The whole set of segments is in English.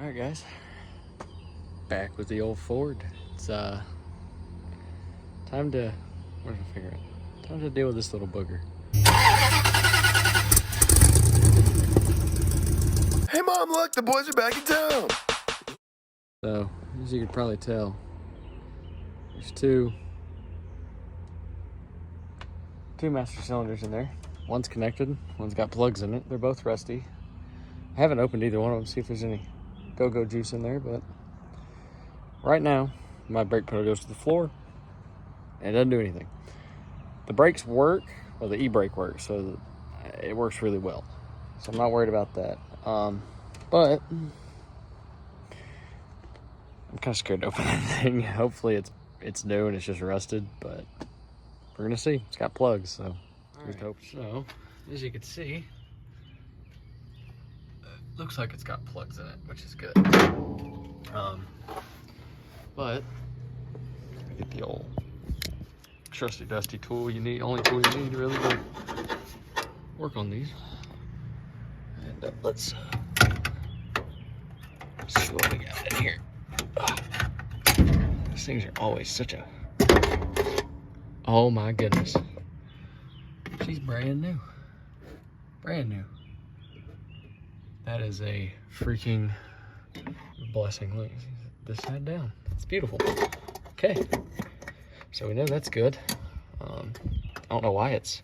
Alright guys, back with the old Ford. It's time to, where's my finger at? Time to deal with this little booger. Hey Mom, look, the boys are back in town. So, as you could probably tell, there's two master cylinders in there. One's connected, one's got plugs in it. They're both rusty. I haven't opened either one of them to see if there's any go-go juice in there, but right now my brake pedal goes to the floor and it doesn't do anything. The brakes work, well, the e-brake works, so it works really well, so I'm not worried about that. But I'm kind of scared to open that thing. Hopefully it's new and it's just rusted, but we're gonna see. It's got plugs, so just hope. So as you can see, looks like it's got plugs in it, which is good. But get the old trusty dusty tool you need, only tool you need really to work on these. And let's see what we got in here. These things are always such a, oh my goodness. She's brand new. Brand new. That is a freaking blessing. Look, this side down. It's beautiful. Okay. So we know that's good. I don't know why it's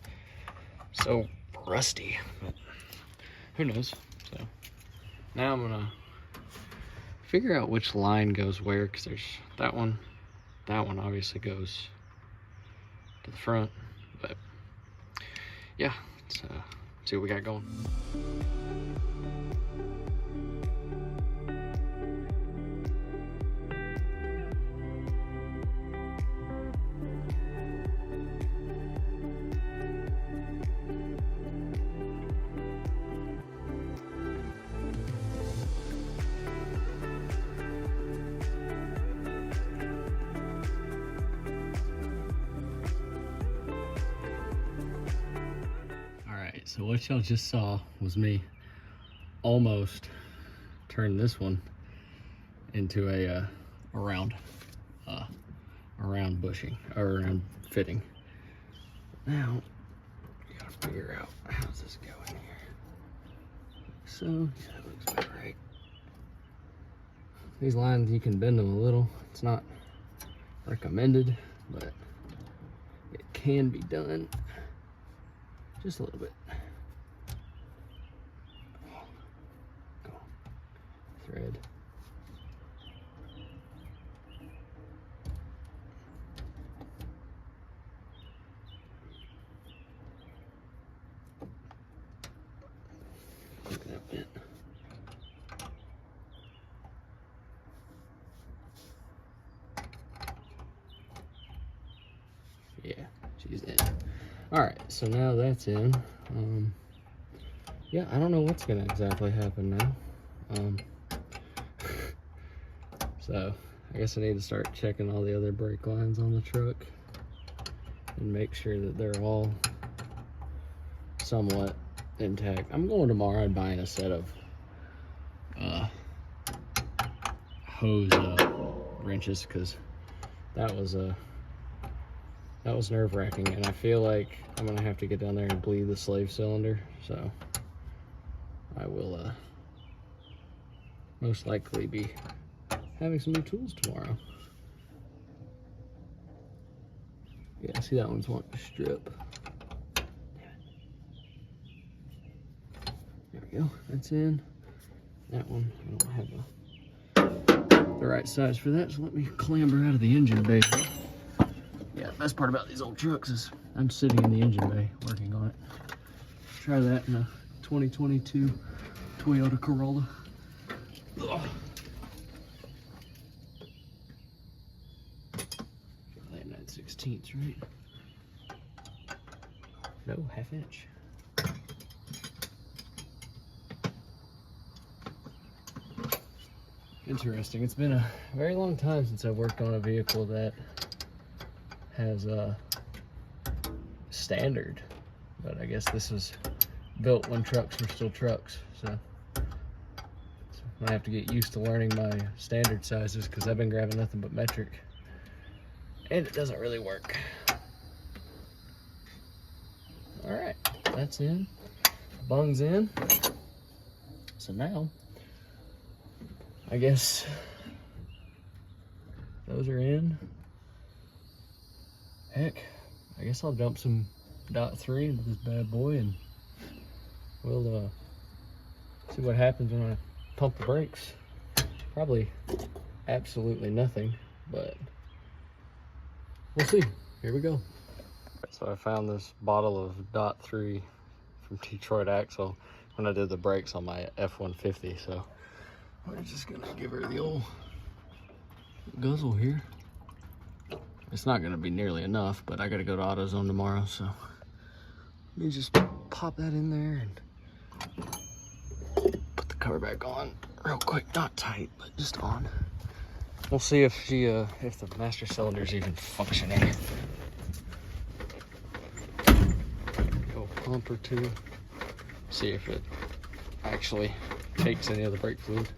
so rusty, but who knows? So now I'm gonna figure out which line goes where, because there's that one obviously goes to the front, but yeah, let's see what we got going. So what y'all just saw was me almost turn this one into a round bushing, or around fitting. Now you gotta figure out how's this going here. So yeah, that looks about right. These lines, you can bend them a little. It's not recommended, but it can be done just a little bit. Go on. Thread. Look at that bit. Yeah, she's in. All right, so now that's in. Yeah, I don't know what's gonna exactly happen now. So I guess I need to start checking all the other brake lines on the truck and make sure that they're all somewhat intact. I'm going tomorrow and buying a set of hose wrenches, because that was nerve-wracking, and I feel like I'm gonna have to get down there and bleed the slave cylinder, so I will most likely be having some new tools tomorrow. Yeah, see, that one's wanting to strip. There we go, that's in. That one, I don't have the right size for that, so let me clamber out of the engine bay. Yeah, the best part about these old trucks is I'm sitting in the engine bay working on it. Try that in a 2022 Toyota Corolla. Ugh. That 9/16, right? No, 1/2 inch. Interesting. It's been a very long time since I've worked on a vehicle that has a standard, but I guess this was built when trucks were still trucks, so it's I have to get used to learning my standard sizes because I've been grabbing nothing but metric. And it doesn't really work. All right, that's in. Bung's in. So now, I guess those are in. Heck, I guess I'll dump some .3 into this bad boy and we'll see what happens when I pump the brakes. Probably absolutely nothing, but we'll see. Here we go. So I found this bottle of .3 from Detroit Axle when I did the brakes on my F150. So we're just gonna give her the old guzzle here. It's not gonna be nearly enough, but I gotta go to AutoZone tomorrow, so let me just pop that in there and put the cover back on real quick. Not tight, but just on. We'll see if if the master cylinder is even functioning. Go pump or two. See if it actually takes any of the brake fluid.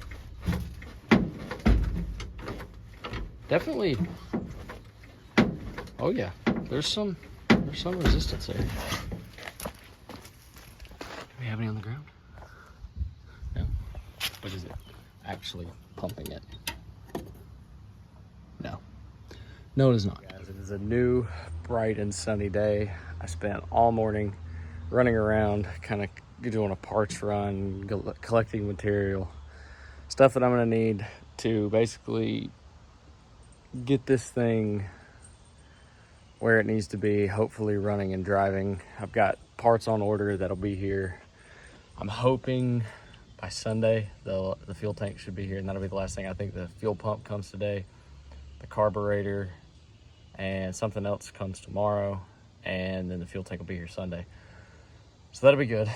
Definitely. Oh yeah, there's some resistance there. Do we have any on the ground? No. What is it? Actually pumping it. No. No, it is not. Guys, it is a new, bright and sunny day. I spent all morning running around, kind of doing a parts run, collecting material, stuff that I'm gonna need to basically get this thing where it needs to be, hopefully running and driving. I've got parts on order that'll be here. I'm hoping by Sunday the fuel tank should be here, and that'll be the last thing. I think the fuel pump comes today, the carburetor, and something else comes tomorrow, and then the fuel tank will be here Sunday. So that'll be good.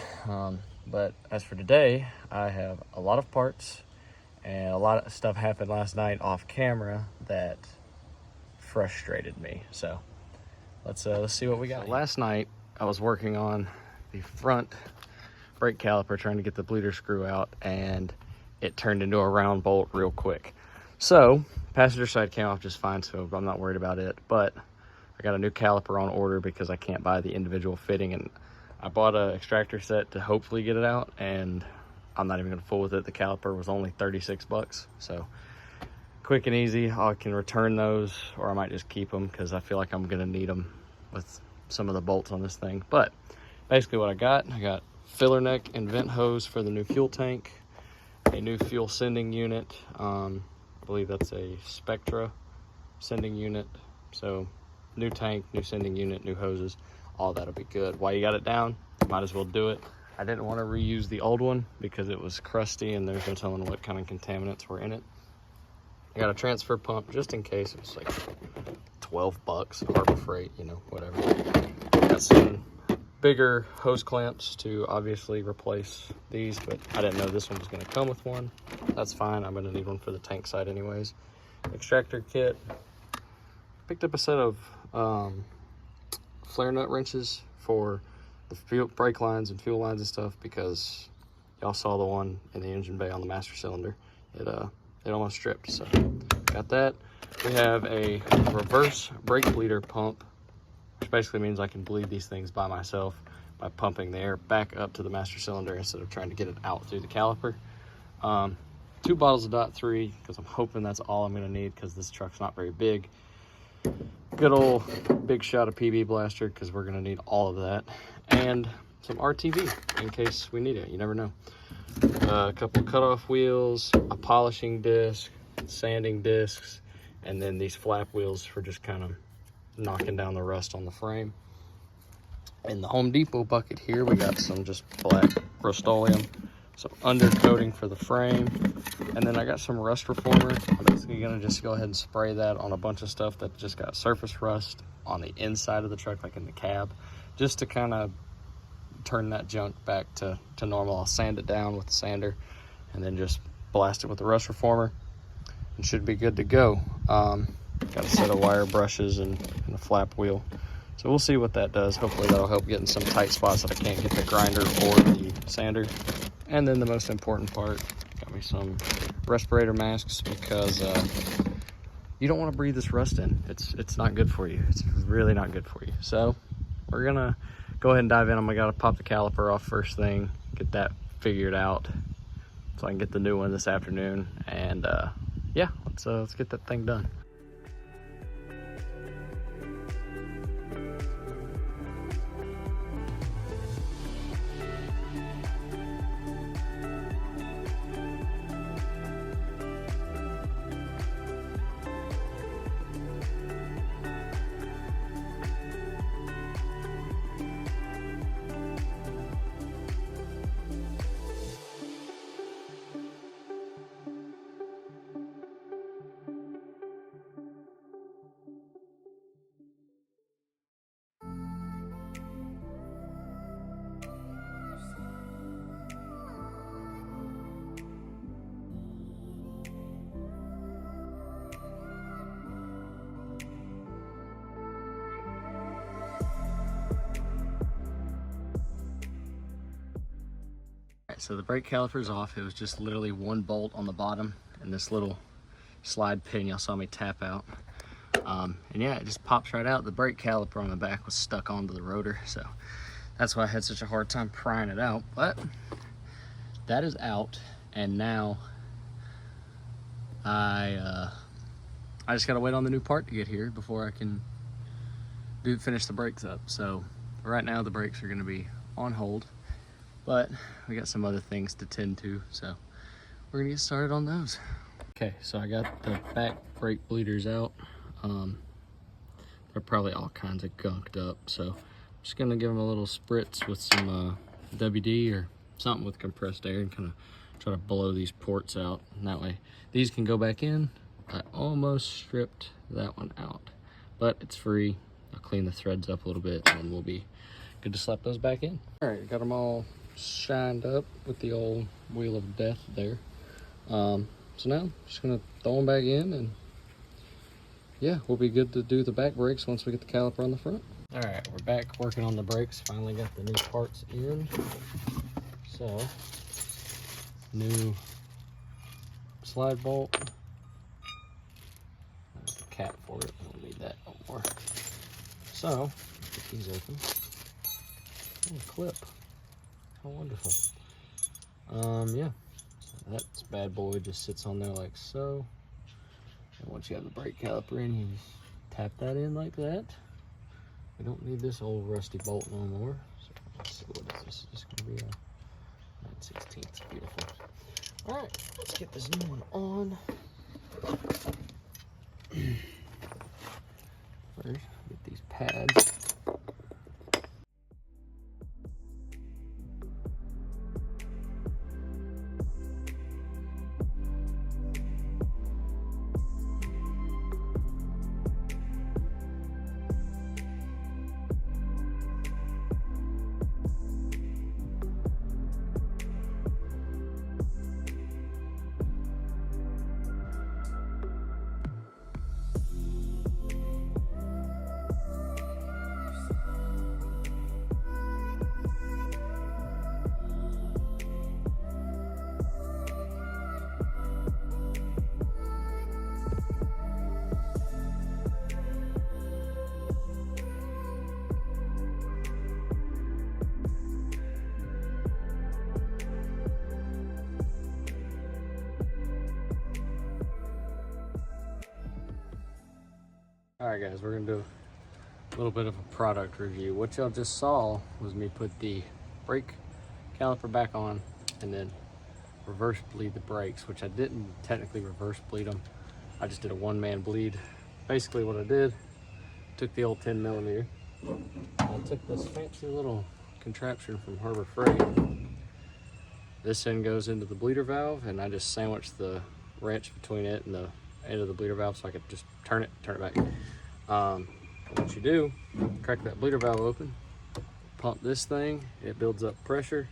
But as for today, I have a lot of parts, and a lot of stuff happened last night off camera that frustrated me. So let's see what we got. So last night I was working on the front brake caliper, trying to get the bleeder screw out, and it turned into a round bolt real quick. So passenger side came off just fine, so I'm not worried about it. But I got a new caliper on order because I can't buy the individual fitting, and I bought an extractor set to hopefully get it out, and I'm not even gonna fool with it. The caliper was only 36 bucks, so quick and easy. I can return those, or I might just keep them because I feel like I'm gonna need them with some of the bolts on this thing. But basically what I got filler neck and vent hose for the new fuel tank, a new fuel sending unit. I believe that's a Spectra sending unit. So new tank, new sending unit, new hoses, all that'll be good. While you got it down, might as well do it. I didn't want to reuse the old one because it was crusty and there's no telling what kind of contaminants were in it. I got a transfer pump just in case. It was like 12 bucks, Harbor Freight, you know, whatever. Got some bigger hose clamps to obviously replace these, but I didn't know this one was going to come with one. That's fine. I'm going to need one for the tank side anyways. Extractor kit. Picked up a set of flare nut wrenches for the brake lines and fuel lines and stuff, because y'all saw the one in the engine bay on the master cylinder. It almost stripped, so got that. We have a reverse brake bleeder pump, which basically means I can bleed these things by myself by pumping the air back up to the master cylinder instead of trying to get it out through the caliper. 2 bottles of .3 because I'm hoping that's all I'm gonna need because this truck's not very big. Good old big shot of PB Blaster because we're gonna need all of that, and some RTV in case we need it. You never know. A couple of cutoff wheels, a polishing disc, sanding discs, and then these flap wheels for just kind of knocking down the rust on the frame. In the Home Depot bucket here, we got some just black Rust-Oleum, some undercoating for the frame, and then I got some rust reformer. I'm basically gonna just go ahead and spray that on a bunch of stuff that just got surface rust on the inside of the truck, like in the cab, just to kind of turn that junk back to normal. I'll sand it down with the sander and then just blast it with the rust reformer and should be good to go. Got a set of wire brushes and a flap wheel, so we'll see what that does. Hopefully that'll help get in some tight spots that I can't get the grinder or the sander. And then the most important part, got me some respirator masks because you don't want to breathe this rust in. It's not good for you. It's really not good for you. So we're gonna go ahead and dive in. I gotta pop the caliper off first thing, get that figured out so I can get the new one this afternoon. And yeah, let's get that thing done. So the brake caliper's off. It was just literally one bolt on the bottom and this little slide pin y'all saw me tap out. And yeah, it just pops right out. The brake caliper on the back was stuck onto the rotor, so that's why I had such a hard time prying it out. But that is out, and now I just gotta wait on the new part to get here before I can finish the brakes up. So right now the brakes are gonna be on hold, but we got some other things to tend to, so we're gonna get started on those. Okay, so I got the back brake bleeders out. They're probably all kinds of gunked up, so I'm just gonna give them a little spritz with some WD or something with compressed air and kind of try to blow these ports out. And that way these can go back in. I almost stripped that one out, but it's free. I'll clean the threads up a little bit and we'll be good to slap those back in. All right, got them all shined up with the old wheel of death there. So now I'm just gonna throw them back in, and yeah, we'll be good to do the back brakes once we get the caliper on the front. All right, we're back working on the brakes. Finally got the new parts in. So, new slide bolt. There's a cap for it. We don't need that no more. So, get these open. Oh, clip. How wonderful. Yeah. So that bad boy just sits on there like so. And once you have the brake caliper in, you just tap that in like that. We don't need this old rusty bolt no more. So let's see, what is this? It's gonna be a 9/16. Beautiful. All right, let's get this new one on. First, get these pads. All right, guys, we're gonna do a little bit of a product review. What y'all just saw was me put the brake caliper back on and then reverse bleed the brakes, which I didn't technically reverse bleed them. I just did a one-man bleed. Basically what I did, took the old 10mm, I took this fancy little contraption from Harbor Freight. This end goes into the bleeder valve, and I just sandwiched the wrench between it and the end of the bleeder valve so I could just turn it back. What you do, crack that bleeder valve open, pump this thing, it builds up pressure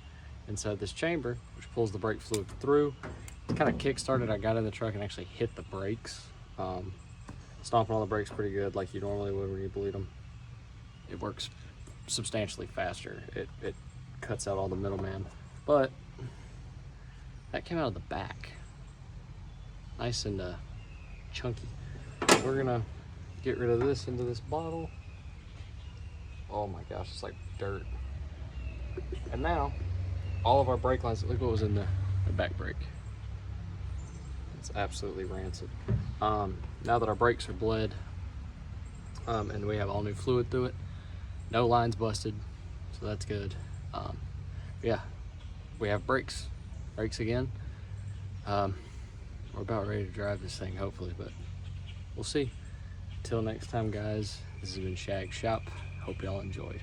inside this chamber, which pulls the brake fluid through. It kind of kick-started. I got in the truck and actually hit the brakes. Stomping on the brakes pretty good, like you normally would when you bleed them. It works substantially faster. It cuts out all the middleman. But That came out of the back. Nice and chunky. We're gonna get rid of this into this bottle. Oh my gosh, it's like dirt. And now, all of our brake lines, look what was in the back brake. It's absolutely rancid. Now that our brakes are bled, and we have all new fluid through it, no lines busted, so that's good. Yeah, we have brakes again. We're about ready to drive this thing, hopefully, but we'll see. Till next time, guys, this has been Shag's Shop. Hope y'all enjoyed.